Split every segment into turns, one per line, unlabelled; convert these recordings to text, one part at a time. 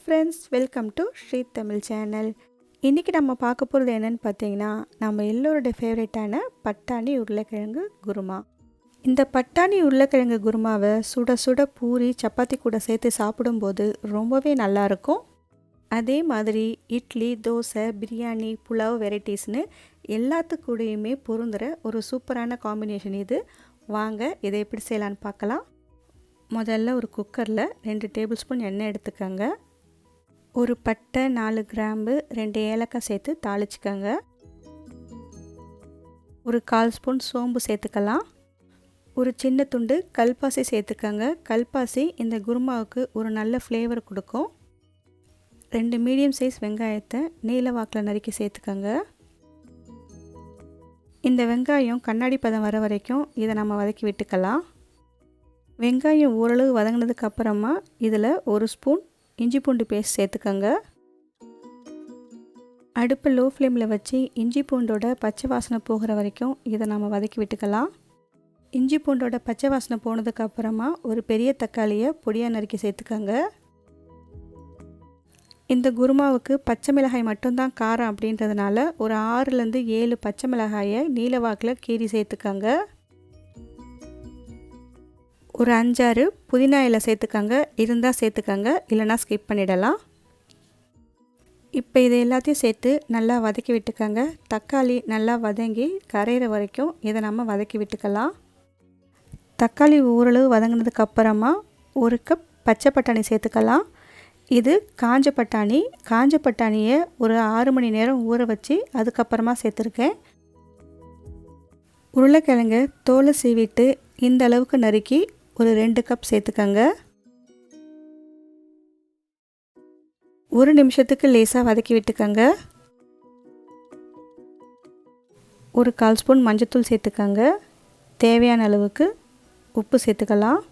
Friends, welcome to Sri Tamil channel. இன்றைக்கி நம்ம பார்க்க போகிறது என்னென்னு பார்த்தீங்கன்னா, நம்ம எல்லோருடைய ஃபேவரட்டான பட்டாணி உருளைக்கிழங்கு குருமா. இந்த பட்டாணி உருளைக்கிழங்கு குருமாவை சுட சுட பூரி சப்பாத்தி கூட சேர்த்து சாப்பிடும்போது ரொம்பவே நல்லாயிருக்கும். அதே மாதிரி இட்லி, தோசை, பிரியாணி, புலாவ் வெரைட்டிஸ்னு எல்லாத்துக்கூடையுமே பொருந்துகிற ஒரு சூப்பரான காம்பினேஷன் இது. வாங்க இதை எப்படி செய்யலான்னு பார்க்கலாம். முதல்ல ஒரு குக்கரில் 2 டேபிள் ஸ்பூன் எண்ணெய் எடுத்துக்கோங்க. ஒரு பட்டை, 4 கிராம்பு, 2 ஏலக்காய் சேர்த்து தாளிச்சுக்கோங்க. ஒரு 1/4 ஸ்பூன் சோம்பு சேர்த்துக்கலாம். ஒரு சின்ன துண்டு கல்பாசி சேர்த்துக்கோங்க. கல்பாசி இந்த குருமாவுக்கு ஒரு நல்ல ஃப்ளேவர் கொடுக்கும். 2 மீடியம் சைஸ் வெங்காயத்தை நீல வாக்கில் நறுக்கி சேர்த்துக்கோங்க. இந்த வெங்காயம் கண்ணாடி பதம் வர வரைக்கும் இதை நம்ம வதக்கி விட்டுக்கலாம். வெங்காயம் ஓரளவு வதங்கினதுக்கு அப்புறமா இதில் 1 ஸ்பூன் இஞ்சி பூண்டு பேஸ்ட் சேர்த்துக்கோங்க. அடுப்பு லோ ஃப்ளேமில் வச்சு இஞ்சி பூண்டோட பச்சை வாசனை போகிற வரைக்கும் இதை நம்ம வதக்கி விட்டுக்கலாம். இஞ்சி பூண்டோட பச்சை வாசனை போனதுக்கு அப்புறமா ஒரு பெரிய தக்காளியை பொடியாக நறுக்கி சேர்த்துக்கோங்க. இந்த குருமாவுக்கு பச்சை மிளகாய் மட்டும்தான் காரம் அப்படின்றதுனால ஒரு 6லேருந்து 7 பச்சை மிளகாயை நீல வாக்கில் கீறி சேர்த்துக்கோங்க. ஒரு 5-6 புதினா இலை சேர்த்துக்கோங்க. இருந்தால் சேர்த்துக்கோங்க, இல்லைனா ஸ்கிப் பண்ணிடலாம். இப்போ இதை எல்லாத்தையும் சேர்த்து நல்லா வதக்கி விட்டுக்கோங்க. தக்காளி நல்லா வதங்கி கரையிற வரைக்கும் இதை நம்ம வதக்கி விட்டுக்கலாம். தக்காளி ஓரளவு வதங்கினதுக்கு அப்புறமா 1 கப் பச்சை பட்டாணி சேர்த்துக்கலாம். இது காஞ்ச பட்டாணி. காஞ்ச பட்டாணியை ஒரு 6 மணி நேரம் ஊற வச்சு அதுக்கப்புறமா சேர்த்துருக்கேன். உருளைக்கிழங்கு தோலை சீவிட்டு இந்த அளவுக்கு நறுக்கி ஒரு 2 கப் சேர்த்துக்கோங்க. 1 நிமிஷத்துக்கு லேசாக வதக்கி விட்டுக்கோங்க. ஒரு 1/4 ஸ்பூன் மஞ்சத்தூள் சேர்த்துக்கோங்க. தேவையான அளவுக்கு உப்பு சேர்த்துக்கலாம்.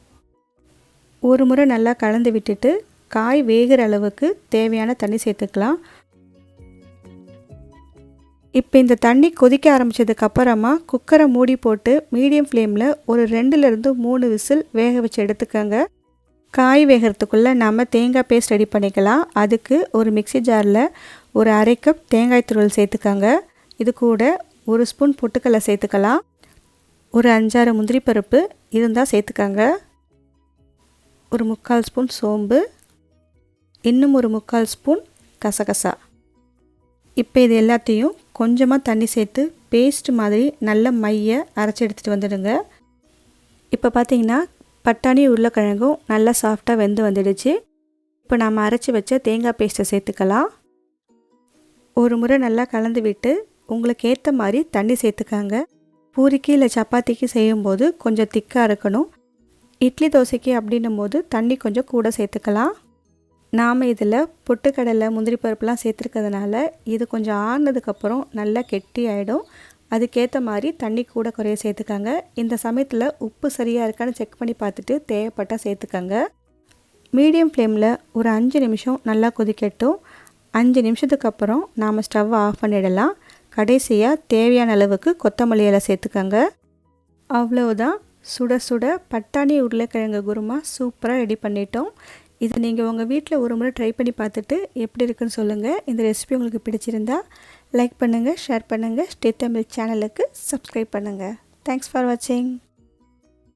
ஒரு முறை நல்லா கலந்து விட்டுட்டு காய் வேகிற அளவுக்கு தேவையான தண்ணி சேர்த்துக்கலாம். இப்போ இந்த தண்ணி கொதிக்க ஆரம்பித்ததுக்கப்புறமா குக்கரை மூடி போட்டு மீடியம் ஃப்ளேமில் ஒரு 2லேருந்து 3 விசில் வேக வச்சு எடுத்துக்கோங்க. காய் வேகிறதுக்குள்ளே நம்ம தேங்காய் பேஸ்ட் ரெடி பண்ணிக்கலாம். அதுக்கு ஒரு மிக்ஸி ஜாரில் ஒரு 1/2 கப் தேங்காய் துருவல் சேர்த்துக்கோங்க. இது கூட 1 ஸ்பூன் பொட்டுக்கடலை சேர்த்துக்கலாம். ஒரு 5-6 முந்திரி பருப்பு இருந்தால் சேர்த்துக்கோங்க. ஒரு 3/4 ஸ்பூன் சோம்பு, இன்னும் ஒரு 3/4 ஸ்பூன் கசகசா. இப்போ இது எல்லாத்தையும் கொஞ்சமாக தண்ணி சேர்த்து பேஸ்ட் மாதிரி நல்ல மைய அரைச்சி எடுத்துகிட்டு வந்துடுங்க. இப்போ பார்த்திங்கன்னா பட்டாணி உருளைக்கிழங்கும் நல்லா சாஃப்டாக வெந்து வந்துடுச்சு. இப்போ நம்ம அரைச்சி வச்ச தேங்காய் பேஸ்ட்டை சேர்த்துக்கலாம். ஒரு முறை நல்லா கலந்து விட்டு உங்களுக்கு ஏற்ற மாதிரி தண்ணி சேர்த்துக்காங்க. பூரிக்கு இல்லை சப்பாத்திக்கு செய்யும்போது கொஞ்சம் திக்காக இருக்கணும். இட்லி தோசைக்கு அப்படின்னும் போது தண்ணி கொஞ்சம் கூட சேர்த்துக்கலாம். நாம் இதில் பொட்டுக்கடலை, முந்திரி பருப்புலாம் சேர்த்துருக்கிறதுனால இது கொஞ்சம் ஆறுனதுக்கப்புறம் நல்லா கெட்டி ஆகிடும். அதுக்கேற்ற மாதிரி தண்ணி கூட குறைய சேர்த்துக்கோங்க. இந்த சமயத்தில் உப்பு சரியாக இருக்கான்னு செக் பண்ணி பார்த்துட்டு தேவைப்பட்டால் சேர்த்துக்கோங்க. மீடியம் ஃப்ளேமில் ஒரு 5 நிமிஷம் நல்லா கொதிக்கட்டும். 5 நிமிஷத்துக்கு அப்புறம் நாம் ஸ்டவ்வை ஆஃப் பண்ணிடலாம். கடைசியாக தேவையான அளவுக்கு கொத்தமல்லி இலை சேர்த்துக்கோங்க. அவ்வளவுதான், சுட சுட பட்டாணி உருளைக்கிழங்கு குருமா சூப்பராக ரெடி பண்ணிட்டோம். இது நீங்கள் உங்கள் வீட்டில் ஒரு முறை ட்ரை பண்ணி பார்த்துட்டு எப்படி இருக்குன்னு சொல்லுங்கள். இந்த ரெசிபி உங்களுக்கு பிடிச்சிருந்தா லைக் பண்ணுங்கள், ஷேர் பண்ணுங்கள். ஸ்ரீ தமிழ் சேனலுக்கு சப்ஸ்கிரைப் பண்ணுங்கள். தேங்க்ஸ் ஃபார் வாட்சிங்.